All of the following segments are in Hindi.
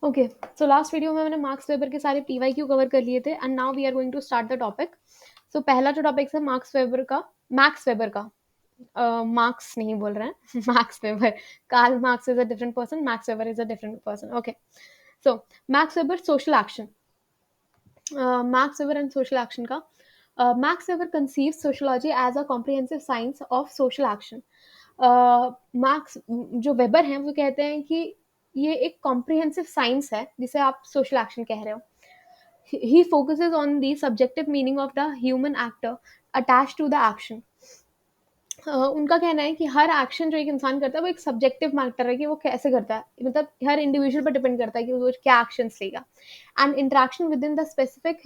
ओके, सो लास्ट वीडियो में मैंने मार्क्स वेबर के सारे पीवाईक्यू कवर कर लिए थे and now we are going to start the topic. So पहला जो टॉपिक है मैक्स वेबर का मार्क्स नहीं बोल रहे हैं Max Weber. Karl Marx is a different person, Max Weber is a different person. Okay, so Max Weber social action. Max Weber and social action का Max Weber conceive sociology as a comprehensive science of social action. Marx जो वेबर हैं वो कहते हैं कि ये एक कॉम्प्रिहेंसिव साइंस है जिसे आप सोशल एक्शन कह रहे हो। He focuses on the subjective meaning of the human actor attach to the action. उनका कहना है कि हर एक्शन जो एक इंसान करता है वो एक सब्जेक्टिव मैटर है कि वो कैसे करता है, मतलब हर इंडिविजुअल पर डिपेंड करता है कि वो क्या एक्शंस लेगा and interaction with in the specific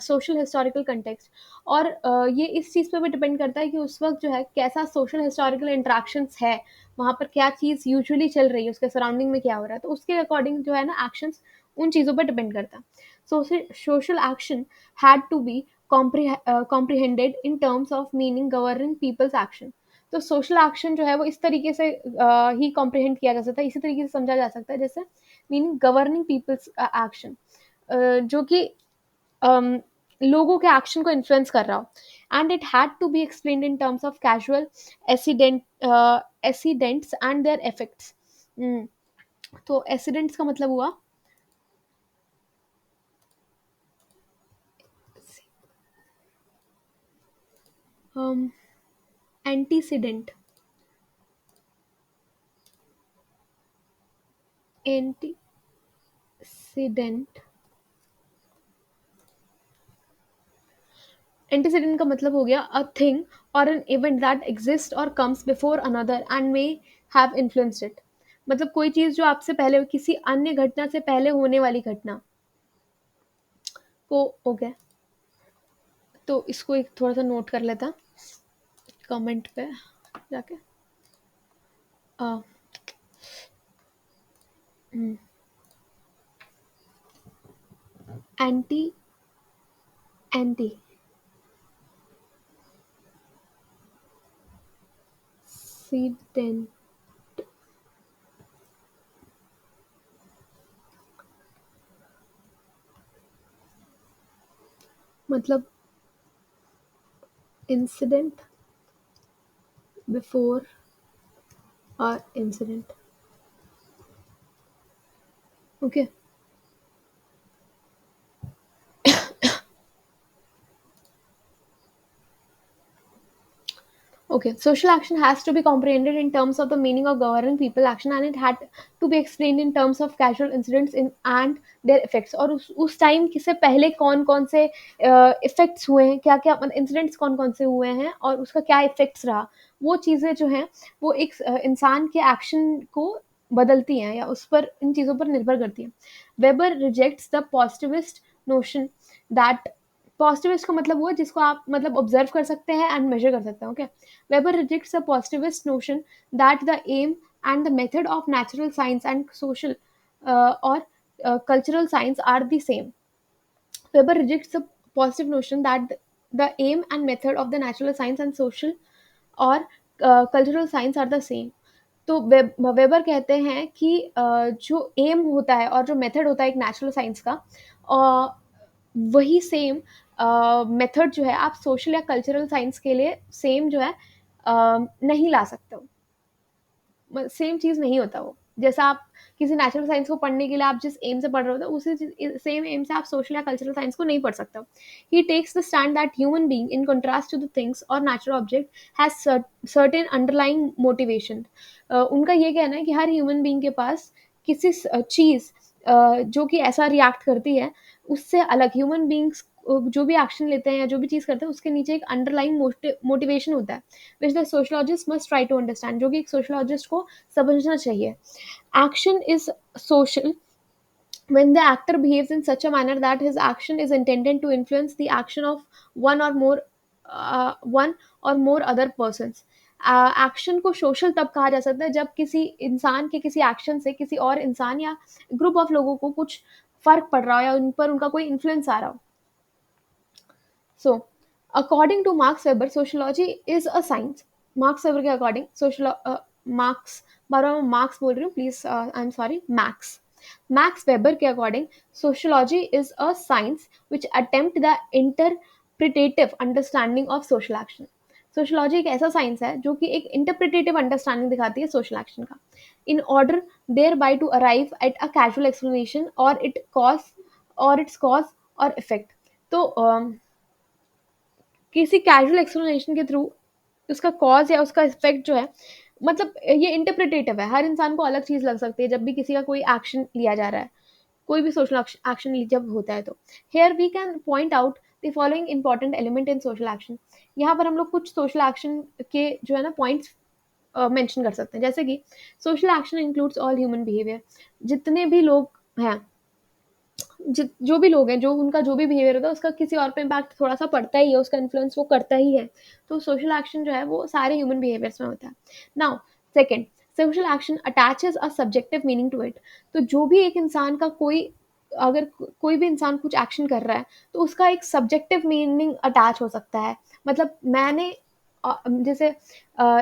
social historical context. और ये इस चीज़ पर भी डिपेंड करता है कि उस वक्त जो है कैसा सोशल हिस्टोरिकल इंटरेक्शंस है, वहाँ पर क्या चीज़ यूजुअली चल रही है, उसके सराउंडिंग में क्या हो रहा है, तो उसके अकॉर्डिंग जो है ना एक्शंस उन चीज़ों पर डिपेंड करता है। Social action had to be comprehended in terms of meaning governing people's action। तो सोशल एक्शन जो है वो इस तरीके से ही कॉम्प्रिहेंड किया जा सकता है, इसी तरीके से समझा जा सकता है जैसे मीनिंग गवर्निंग पीपल्स एक्शन, जो कि um, लोगों के एक्शन को इन्फ्लुएंस कर रहा हो। And it had to be explained in terms of casual accidents and their effects. तो एसिडेंट्स का मतलब हुआ एंटीसीडेंट। एंटीसीडेंट एंटीसीडेंट का मतलब हो गया अ थिंग और एन इवेंट दैट एग्जिस्ट और comes before another and may have influenced it. मतलब कोई चीज जो आपसे पहले, किसी अन्य घटना से पहले होने वाली घटना को हो गया। तो इसको एक थोड़ा सा नोट कर लेता कमेंट पे जाके। एंटी एंटी सीडेंट मतलब इंसिडेंट बिफोर और incident. Okay, okay, social action has to be comprehended in terms of the meaning of governing people action and it had to be explained in terms of casual incidents in and their effects। और उस टाइम से पहले कौन कौन से इफेक्ट्स हुए हैं, क्या क्या मतलब इंसिडेंट्स कौन कौन से हुए हैं और उसका क्या इफेक्ट्स रहा, वो चीज़ें जो हैं वो एक इंसान के एक्शन को बदलती हैं या उस पर, इन चीज़ों पर निर्भर करती हैं। Weber rejects the positivist notion that, positivist का मतलब हुआ जिसको आप मतलब ऑब्जर्व कर सकते हैं एंड मेजर कर सकते हैं। Okay, Weber rejects the positivist notion that the aim and the method of natural science and social or cultural science are the same। Weber rejects the positive notion that the aim and method of the natural science and social और cultural science are the same. तो वेबर कहते हैं कि जो एम होता है और जो मेथड होता है एक नेचुरल साइंस का, वही सेम मेथड जो है आप सोशल या कल्चरल साइंस के लिए सेम जो है नहीं ला सकते हो। सेम चीज़ नहीं होता वो। जैसा आप किसी नेचुरल साइंस को पढ़ने के लिए आप जिस एम से पढ़ रहे होते हो, उसी सेम एम से आप सोशल या कल्चरल साइंस को नहीं पढ़ सकते हो। He takes the stand that human being in contrast to the things और natural object has certain underlying motivation. उनका ये कहना है कि हर ह्यूमन बीइंग के पास किसी चीज़ जो कि ऐसा रिएक्ट करती है, उससे अलग ह्यूमन बीइंग्स जो भी एक्शन लेते हैं या जो भी चीज़ करते हैं उसके नीचे एक अंडरलाइंग मोटिवेशन होता है, which the sociologist must try to understand, जो कि एक सोशलॉजिस्ट को समझना चाहिए। Action is social when the actor behaves in such a manner that his action is intended to influence the action of one or more other persons। Action को सोशल तब कहा जा सकता है जब किसी इंसान के किसी एक्शन से किसी और इंसान या ग्रुप ऑफ लोगों को कुछ फर्क पड़ रहा हो या उन पर उनका कोई इन्फ्लुएंस आ रहा हो। So according to Marx Weber sociology is a science. Marx Weber के अकॉर्डिंग सोशल मार्क्स, बार बार मार्क्स बोल रही हूँ please, I am sorry, Max. Max Weber के according sociology is a science which attempt the interpretative understanding of social action. Sociology एक ऐसा साइंस है जो कि एक इंटरप्रिटेटिव अंडरस्टैंडिंग दिखाती है सोशल एक्शन का, in order thereby to arrive at a causal explanation or its cause or effect। तो किसी कैजुअल एक्सप्लेनेशन के थ्रू उसका कॉज या उसका इफेक्ट जो है, मतलब ये इंटरप्रिटेटिव है, हर इंसान को अलग चीज लग सकती है जब भी किसी का कोई एक्शन लिया जा रहा है, कोई भी सोशल एक्शन जब होता है। तो here we can point out the following important element in social action. यहाँ पर हम लोग कुछ सोशल एक्शन के जो है ना पॉइंट्स मेंशन कर सकते हैं, जैसे कि social action includes all human behaviour. जितने भी लोग हैं, जो भी लोग हैं, जो उनका जो भी बिहेवियर होता है उसका किसी और पे इम्पैक्ट थोड़ा सा पड़ता ही है, उसका इन्फ्लुएंस वो करता ही है। तो सोशल एक्शन जो है वो सारे ह्यूमन बिहेवियर्स में होता है। Now second, social action attaches a subjective meaning to it. तो जो भी एक इंसान का अगर कोई भी इंसान कुछ एक्शन कर रहा है तो उसका एक सब्जेक्टिव मीनिंग अटैच हो सकता है। मतलब मैंने जैसे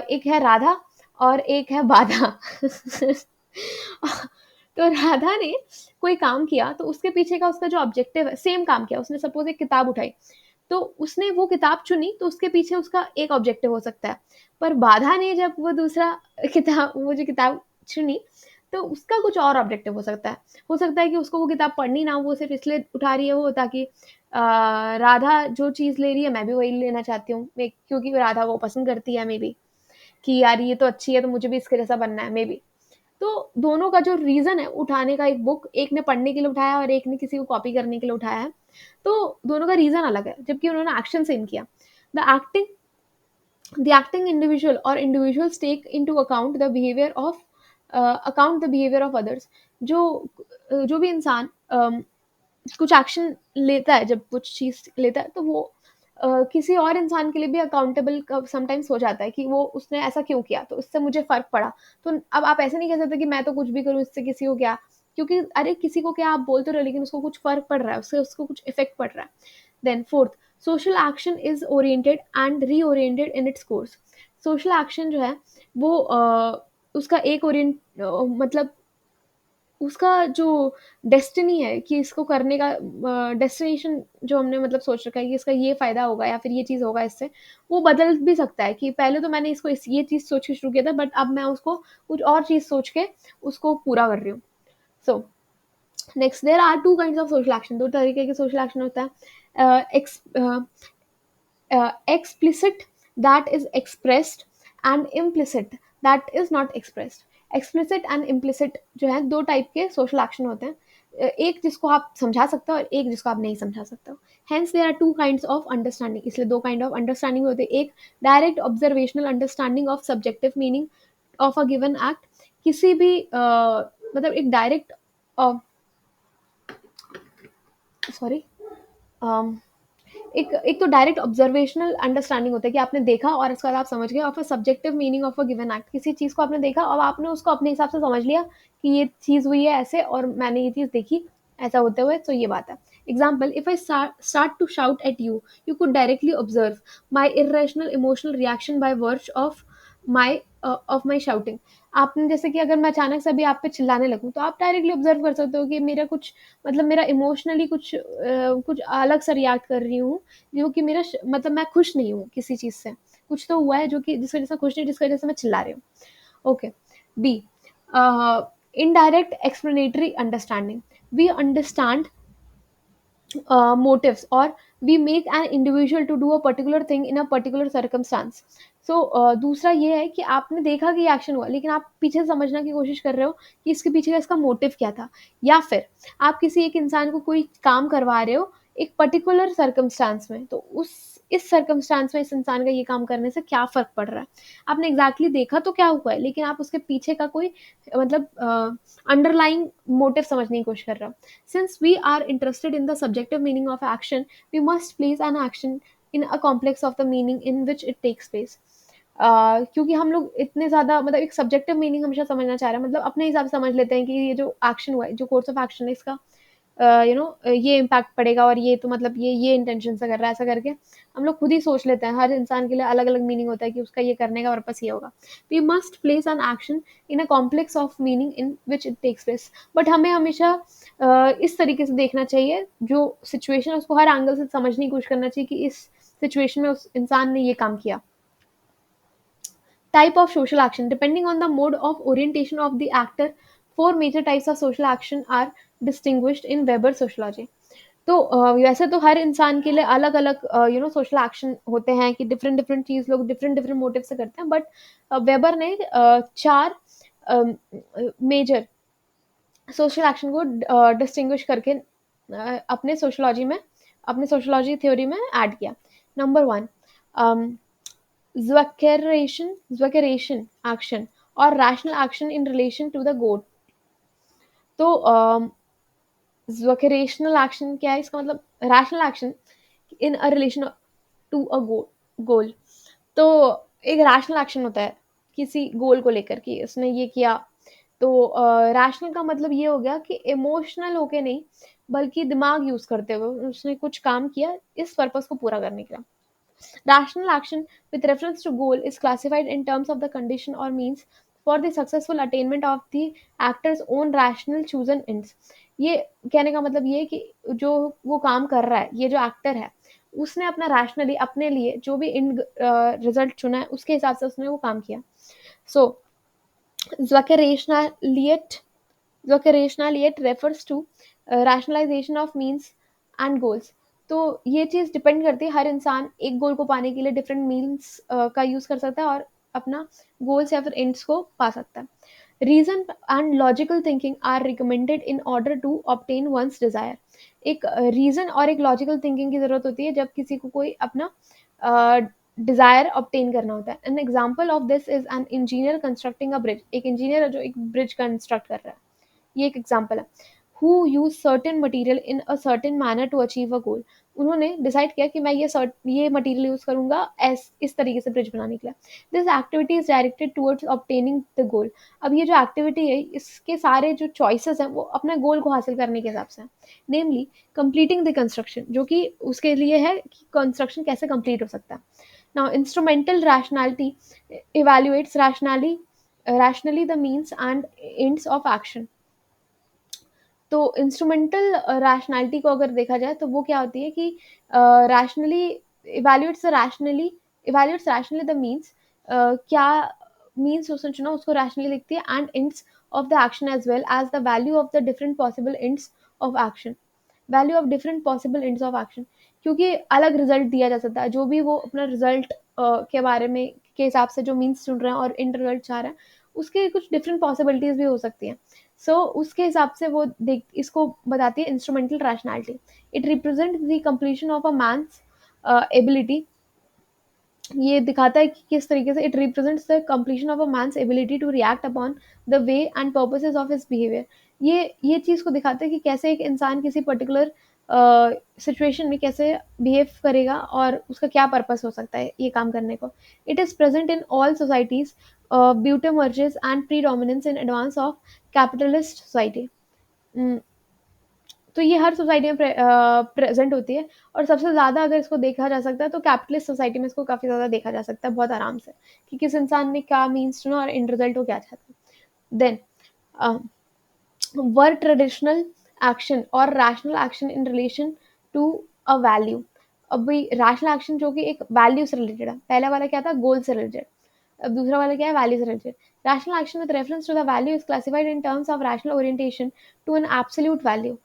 एक है राधा और एक है बाधा तो राधा ने कोई काम किया तो उसके पीछे का उसका जो ऑब्जेक्टिव है, सेम काम किया उसने, सपोज एक किताब उठाई तो उसने वो किताब चुनी तो उसके पीछे उसका एक ऑब्जेक्टिव हो सकता है। पर बाधा ने जब वो जो किताब चुनी तो उसका कुछ और ऑब्जेक्टिव हो सकता है। हो सकता है कि उसको वो किताब पढ़नी ना हो, वो सिर्फ इसलिए उठा रही है वो ताकि राधा जो चीज़ ले रही है मैं भी वही लेना चाहती हूँ, क्योंकि राधा वो पसंद करती है मे बी, कि यार ये तो अच्छी है तो मुझे भी इसके जैसा बनना है मे बी। तो दोनों का जो रीज़न है उठाने का, एक बुक एक ने पढ़ने के लिए उठाया और एक ने किसी को कॉपी करने के लिए उठाया है, तो दोनों का रीज़न अलग है, जबकि उन्होंने एक्शन सेम किया। The acting the acting individual or individuals take into account the behavior of others। जो जो भी इंसान कुछ एक्शन लेता है, जब कुछ चीज़ लेता है तो वो किसी और इंसान के लिए भी अकाउंटेबल समटाइम्स हो जाता है कि वो उसने ऐसा क्यों किया तो इससे मुझे फ़र्क पड़ा। तो अब आप ऐसे नहीं कह सकते कि मैं तो कुछ भी करूँ इससे किसी को क्या, क्योंकि अरे किसी को क्या आप बोल तो रहे हो लेकिन उसको कुछ फ़र्क पड़ रहा है, उससे उसको कुछ इफ़ेक्ट पड़ रहा है। Then fourth, social action is oriented and reoriented in its course. Social action जो है वो उसका एक मतलब उसका जो डेस्टिनी है कि इसको करने का डेस्टिनेशन जो हमने मतलब सोच रखा है कि इसका ये फ़ायदा होगा या फिर ये चीज़ होगा इससे, वो बदल भी सकता है कि पहले तो मैंने इसको ये चीज़ सोच के शुरू किया था बट अब मैं उसको कुछ और चीज़ सोच के उसको पूरा कर रही हूँ। So next, there are two kinds of social action. दो तरीके के सोशल एक्शन होता है। Explicit, that is expressed, and implicit, that is not expressed। Explicit and implicit जो है दो टाइप के सोशल एक्शन होते हैं, एक जिसको आप समझा सकते हो और एक जिसको आप नहीं समझा सकते हो। Hence there are two kinds of understanding, इसलिए दो काइंड ऑफ अंडरस्टैंडिंग होते हैं। एक direct observational understanding of subjective meaning of a given act. किसी भी मतलब एक डायरेक्ट सॉरी एक तो डायरेक्ट ऑब्जर्वेशनल अंडरस्टैंडिंग होता है कि आपने देखा और इसके बाद आप समझ गए, और फिर subjective meaning of a given act, किसी चीज़ को आपने देखा और आपने उसको अपने हिसाब से समझ लिया कि ये चीज़ हुई है ऐसे और मैंने ये चीज़ देखी ऐसा होते हुए, तो ये बात है। Example, if I start to shout at you, you could directly observe my irrational emotional reaction by virtue of my shouting. आपने जैसे कि अगर मैं अचानक से अभी आप पे चिल्लाने लगूँ तो आप डायरेक्टली ऑब्जर्व कर सकते हो कि मेरा कुछ मतलब मेरा इमोशनली कुछ अलग सा रिएक्ट कर रही हूँ, जो कि मतलब मैं खुश नहीं हूँ किसी चीज़ से, कुछ तो हुआ है जो कि जिसकी वजह से खुश नहीं, जिसकी वजह से मैं चिल्ला रही हूँ। Okay, B, indirect explanatory understanding. We understand motives, or we make an individual to do a particular thing in a particular circumstance। So दूसरा ये है कि आपने देखा कि एक्शन हुआ लेकिन आप पीछे से समझने की कोशिश कर रहे हो कि इसके पीछे का इसका मोटिव क्या था, या फिर आप किसी एक इंसान को कोई काम करवा रहे हो एक पर्टिकुलर सर्कमस्टांस में, तो इस सर्कमस्टांस में इस इंसान का ये काम करने से क्या फ़र्क पड़ रहा है। आपने एग्जैक्टली देखा तो क्या हुआ है लेकिन आप उसके पीछे का कोई मतलब अंडरलाइंग मोटिव समझने की कोशिश कर रहे हो। Since we are interested in the subjective meaning of action, we must place an action in a complex of the meaning in which it takes place। क्योंकि हम लोग इतने ज़्यादा मतलब एक सब्जेक्टिव मीनिंग हमेशा समझना चाह रहे हैं, मतलब अपने हिसाब से समझ लेते हैं कि ये जो एक्शन हुआ है, जो कोर्स ऑफ एक्शन है इसका ये इम्पैक्ट पड़ेगा और ये तो मतलब ये इंटेंशन से कर रहा है, ऐसा करके हम लोग खुद ही सोच लेते हैं। हर इंसान के लिए अलग अलग मीनिंग होता है कि उसका ये करने का पर्पस ये होगा। We must place an action in a complex of meaning in which it takes place. But हमें हमेशा इस तरीके से देखना चाहिए, जो सिचुएशन है उसको हर एंगल से समझने की कोशिश करना चाहिए कि इस सिचुएशन में उस इंसान ने ये काम किया। Type of social action. Depending on the mode of orientation of the actor, four major types of social action are distinguished in Weber sociology. तो वैसे तो हर इंसान के लिए अलग अलग सोशल एक्शन होते हैं कि डिफरेंट डिफरेंट चीज लोग डिफरेंट डिफरेंट मोटिव से करते हैं, बट वेबर ने चार मेजर सोशल एक्शन को डिस्टिंग्विश करके अपने सोशोलॉजी में, अपने सोशोलॉजी थ्योरी में ऐड किया। Number one, Zwakeration action or rational action in relation to the goal. तो Zwakerational action क्या है? इसका मतलब rational action in a relation to a goal. तो एक रैशनल एक्शन होता है किसी गोल को लेकर कि उसने ये किया। तो रैशनल का मतलब ये हो गया कि इमोशनल होके नहीं, बल्कि दिमाग यूज करते हुए उसने कुछ काम किया इस पर्पस को पूरा करने के लिए। Rational action with reference to goal is classified in terms of the condition or means for the successful attainment of the actor's own rational chosen ends. ये कहने का मतलब ये है कि जो वो काम कर रहा है, ये जो एक्टर है, उसने अपना रैशनली अपने लिए जो भी इन रिजल्ट चुना है उसके हिसाब से उसने वो काम किया। सो Zuckerrationaliet Zuckerrationaliet refers to rationalization of means and goals. तो ये चीज़ डिपेंड करती है, हर इंसान एक गोल को पाने के लिए डिफरेंट मीन्स का यूज़ कर सकता है और अपना गोल्स या फिर एंड्स को पा सकता है। Reason and logical thinking are recommended in order to obtain one's desire. एक रीजन और एक लॉजिकल थिंकिंग की जरूरत होती है जब किसी को कोई अपना डिजायर ऑब्टेन करना होता है। An example of this is an engineer constructing a bridge. एक इंजीनियर है जो एक ब्रिज कंस्ट्रक्ट कर रहा है, ये एक एग्जाम्पल है। Who use certain material in a certain manner to achieve a goal. उन्होंने डिसाइड किया कि मैं ये मटीरियल यूज करूंगा इस तरीके से ब्रिज बनाने के लिए। This activity is directed towards obtaining the goal. अब ये जो एक्टिविटी है इसके सारे जो चॉइसेस हैं वो अपने गोल को हासिल करने के हिसाब से हैं। नेमली कंप्लीटिंग द कंस्ट्रक्शन, जो कि उसके लिए है कि कंस्ट्रक्शन कैसे कंप्लीट हो सकता है। Now instrumental rationality evaluates rationally the means and ends of action. तो इंस्ट्रूमेंटल रैशनैलिटी को अगर देखा जाए तो वो क्या होती है कि rationally evaluates rationally the means, क्या मीन्स उसने चुना उसको रैशनली लिखती है, and ends of the action as well as the value of the different possible ends of action. Value of different possible ends of action, क्योंकि अलग रिजल्ट दिया जा सकता है, जो भी वो अपना रिजल्ट के बारे में के हिसाब से जो मीन्स चुन रहे हैं और एंड रिजल्ट चाह रहे हैं उसके कुछ डिफरेंट पॉसिबिलिटीज भी हो सकती हैं। सो उसके हिसाब से वो देख इसको बताती है instrumental rationality. It represent the completion of a man's ability. ये दिखाता है कि किस तरीके से it represents the completion of a man's ability to react upon the way and purposes of his behaviour. ये चीज़ को दिखाता है कि कैसे एक इंसान किसी पर्टिकुलर सिचुएशन में कैसे बिहेव करेगा और उसका क्या पर्पस हो सकता है ये काम करने को। It is present in all societies, beauty merges and pre dominance in advance of capitalist society. तो ये हर सोसाइटी में प्रेजेंट होती है, और सबसे ज़्यादा अगर इसको देखा जा सकता है तो कैपिटलिस्ट सोसाइटी में इसको काफ़ी ज़्यादा देखा जा सकता है बहुत आराम से, कि किस इंसान ने क्या मीन्स चुना और इन रिजल्ट वो क्या चाहता है। देन वर ट्रेडिशनल एक्शन और rational action in relation to a value. अब भाई रैशनल एक्शन जो कि एक वैल्यू से रिलेटेड है, पहला वाला क्या था गोल से रिलेटेड, अब दूसरा वाला क्या है वैल्यू से related. Rational action with reference to the value is classified in terms of rational orientation to an absolute value.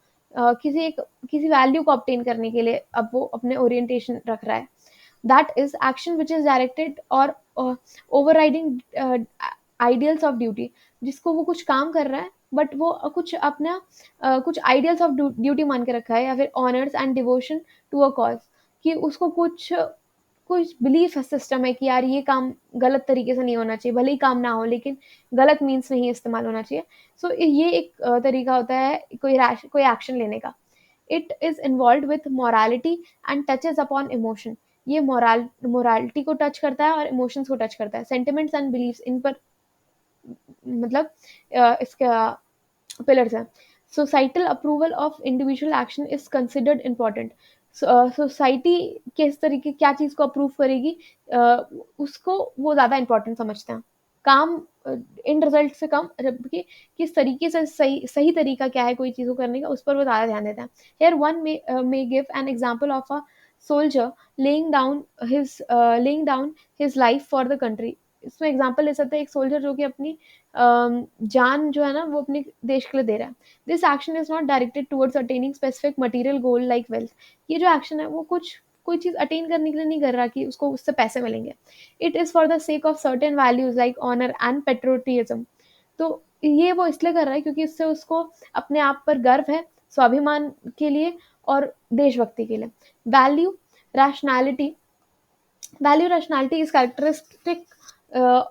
किसी वैल्यू को ऑब्टेन करने के लिए अब वो अपने ओरिएंटेशन रख रहा है। That is action which is directed और ओवरराइडिंग आइडियल्स ऑफ ड्यूटी। जिसको वो कुछ काम कर रहा है बट वो कुछ अपना कुछ आइडियल्स ऑफ ड्यूटी मान के रखा है, या फिर honours and devotion to a cause, कि उसको कुछ कुछ बिलीफ सिस्टम है कि यार ये काम गलत तरीके से नहीं होना चाहिए, भले ही काम ना हो लेकिन गलत मीन्स नहीं इस्तेमाल होना चाहिए। सो ये एक तरीका होता है कोई एक्शन लेने का। It is involve with morality and touches upon emotion. ये मोरालिटी को टच करता है और इमोशंस को टच करता है। सेंटिमेंट्स एंड बिलीव्स इन पर मतलब इसका पिलर्स हैं। Societal approval of individual action is considered important. Society किस तरीके क्या चीज़ को अप्रूव करेगी, uh, उसको वो ज़्यादा इंपॉर्टेंट समझते हैं। काम इन रिजल्ट से कम, जबकि किस तरीके से सही सही तरीका क्या है कोई चीज़ को करने का, उस पर वो ज़्यादा ध्यान देते हैं। Here one may give an example of a soldier laying down laying down his life for the country। इसमें एग्जांपल ले सकते हैं एक सोल्जर जो कि अपनी जान जो है ना वो अपने देश के लिए दे रहा है। This action is not directed towards attaining specific material goal like wealth. ये जो एक्शन है वो कुछ कोई चीज अटेन करने के लिए नहीं कर रहा कि उसको उससे पैसे मिलेंगे। It is for the sake of certain values like honour and patriotism. तो ये वो इसलिए कर रहा है क्योंकि इससे उसको अपने आप पर गर्व है, स्वाभिमान के लिए और देशभक्ति के लिए। Value rationality value rationality is characteristic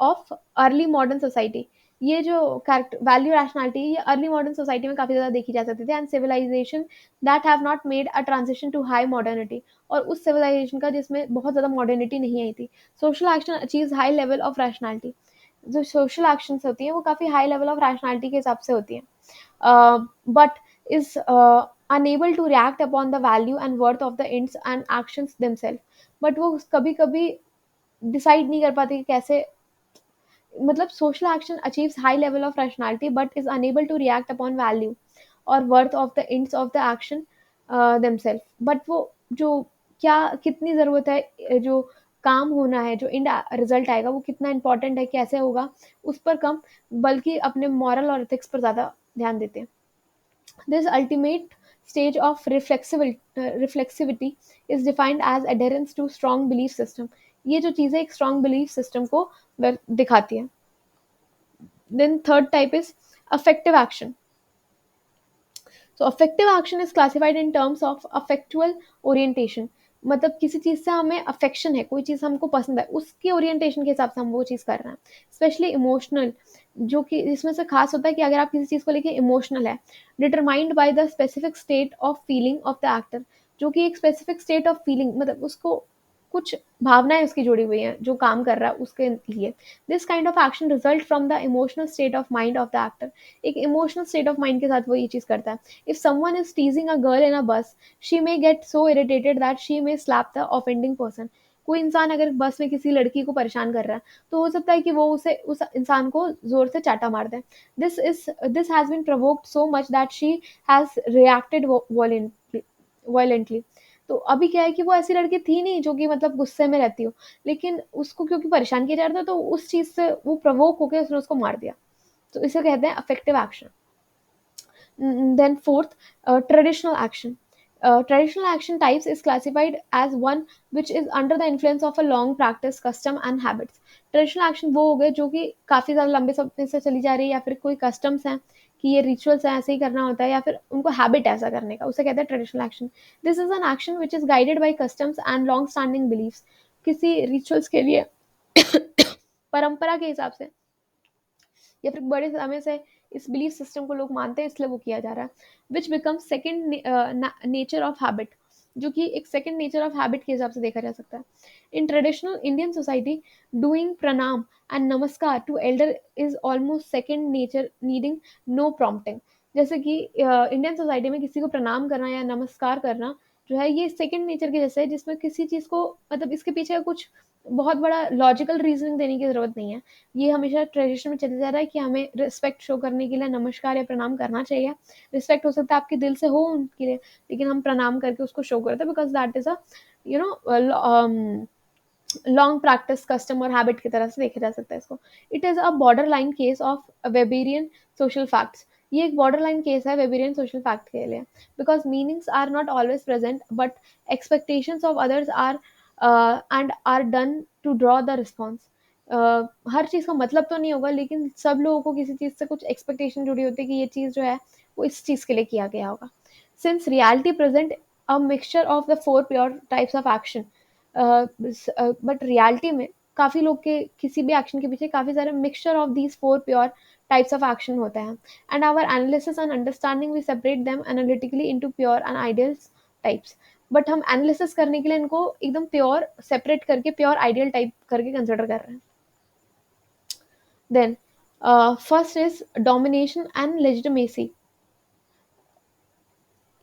of early modern society। ये जो वैल्यू रैशनैलिटी ये अर्ली मॉडर्न सोसाइटी में काफी ज्यादा देखी जा सकती थी, and civilisation that have not made a transition to high modernity, और उस सिविलाइजेशन का जिसमें बहुत ज्यादा मॉडर्निटी नहीं आई थी। Social action achieves high level of rationality. जो सोशल एक्शंस होती हैं वो काफी हाई लेवल ऑफ रैशनैलिटी के हिसाब से होती हैं, but is unable to react upon the value and worth of the ends and actions themselves। But वो कभी कभी डिसाइड नहीं कर पाते कि कैसे, मतलब social action achieves high level of rationality but is unable to react upon value और worth of the ends of the action themselves. But वो जो क्या कितनी ज़रूरत है, जो काम होना है, जो इंड रिजल्ट आएगा वो कितना इंपॉर्टेंट है, कैसे होगा, उस पर कम, बल्कि अपने मॉरल और एथिक्स पर ज़्यादा ध्यान देते हैं। This ultimate stage of reflexivity is defined as adherence to strong belief system। ये जो चीज़ें एक strong belief system को दिखाती है। Then third type is affective action। So affective action is classified in terms of affectual orientation। मतलब किसी चीज से हमें अफेक्शन है, कोई चीज हमको पसंद है, उसके ओरिएंटेशन के हिसाब से हम वो चीज कर रहे हैं। स्पेशली इमोशनल, जो कि इसमें से खास होता है कि अगर आप किसी चीज को लेके इमोशनल है, determined by the specific state of feeling of the actor. जो कि एक स्पेसिफिक स्टेट ऑफ फीलिंग, मतलब उसको कुछ भावनाएं उसकी जुड़ी हुई हैं जो काम कर रहा है उसके लिए। This kind of action result from the emotional state of mind of the actor. एक इमोशनल स्टेट ऑफ माइंड के साथ वो ये चीज करता है। If someone is teasing a girl in a bus, she may get so irritated that she may slap the offending person। कोई इंसान अगर बस में किसी लड़की को परेशान कर रहा है तो हो सकता है कि वो उसे उस इंसान को जोर से चाटा मार दे। This has been provoked so much that she has reacted violently. तो अभी क्या है कि वो ऐसी लड़की थी नहीं जो कि मतलब गुस्से में रहती हो, लेकिन उसको क्योंकि परेशान किया जा रहा था तो उस चीज से वो प्रवोक होकर उसने उसको मार दिया। तो इसे कहते हैं affective action. Then fourth, traditional action। Traditional action types is classified as one which is under the influence of a long practice, custom and habits। Traditional action वो हो गए जो कि काफी ज्यादा लंबे समय से चली जा रही है, या फिर कोई कस्टम्स हैं कि ये रिचुअल्स हैं ऐसे ही करना होता है, या फिर उनको हैबिट है ऐसा करने का, उसे कहते हैं traditional action. This is an action which is guided by customs and long standing beliefs. किसी रिचुअल्स के लिए परंपरा के हिसाब से या फिर बड़े समय से इस बिलीफ सिस्टम को लोग मानते हैं इसलिए वो किया जा रहा है। विच become second nature of habit, जो कि एक सेकेंड नेचर ऑफ हैबिट के हिसाब से देखा जा सकता है। In traditional Indian society doing pranam and namaskar to elder is almost second nature needing no prompting. जैसे कि इंडियन सोसाइटी में किसी को प्रणाम करना या नमस्कार करना जो है ये सेकेंड नेचर के जैसे है, जिसमें किसी चीज को मतलब इसके पीछे कुछ बहुत बड़ा लॉजिकल रीजनिंग देने की जरूरत नहीं है। ये हमेशा ट्रेडिशन में चले जा रहा है कि हमें रिस्पेक्ट शो करने के लिए नमस्कार या प्रणाम करना चाहिए। रिस्पेक्ट हो सकता है आपके दिल से हो उनके लिए, लेकिन हम प्रणाम करके उसको शो करते हैं because that is a you know long practice, custom और हैबिट की तरह से देखा जा सकता है इसको। It is a borderline case of Weberian social facts. ये एक बॉर्डर लाइन केस है वेबेरियन सोशल फैक्ट के लिए, because meanings are not always present but expectations of others are and are done to draw the response. हर चीज़ का मतलब तो नहीं होगा, लेकिन सब लोगों को किसी चीज़ से कुछ एक्सपेक्टेशन जुड़ी होती है कि ये चीज़ जो है वो इस चीज़ के लिए किया गया होगा। Since reality present a mixture of the four pure types of action, but reality में काफ़ी लोग के किसी भी एक्शन के पीछे काफ़ी सारे mixture of these four pure types of action होता है। And our analysis and understanding we separate them analytically into pure and ideal types. But हम एनालिसिस करने के लिए इनको एकदम प्योर सेपरेट करके प्योर आइडियल टाइप करके कंसिडर कर रहे हैं। Then first is domination and legitimacy.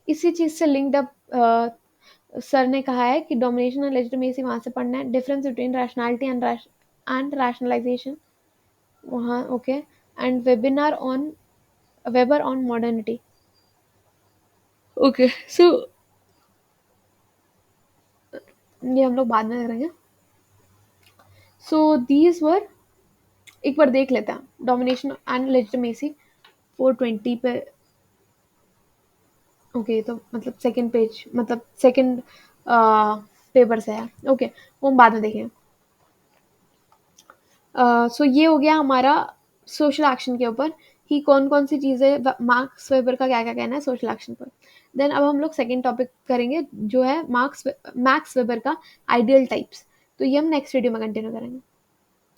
इसी चीज़ से लिंक्ड अप सर ने कहा है कि डोमिनेशन और लेजिटिमेसी वहाँ से पढ़ना है, difference between rationality and rationalisation वहाँ, okay, and Weber on modernity. Okay, so ये हम लोग बाद में करेंगे। सो दीज वर, एक बार देख लेते हैं डोमिनेशन एंड लेजिटिमेसी 420 पे। ओके, तो मतलब सेकंड पेज, मतलब सेकंड पेपर से है। ओके, वो हम बाद में देखेंगे। सो ये हो गया हमारा सोशल एक्शन के ऊपर कि कौन कौन सी चीज़ें, मार्क्स वेबर का क्या क्या कहना है सोशल एक्शन पर। देन अब हम लोग सेकंड टॉपिक करेंगे जो है मैक्स वेबर का आइडियल टाइप्स। तो ये हम नेक्स्ट वीडियो में कंटिन्यू करेंगे।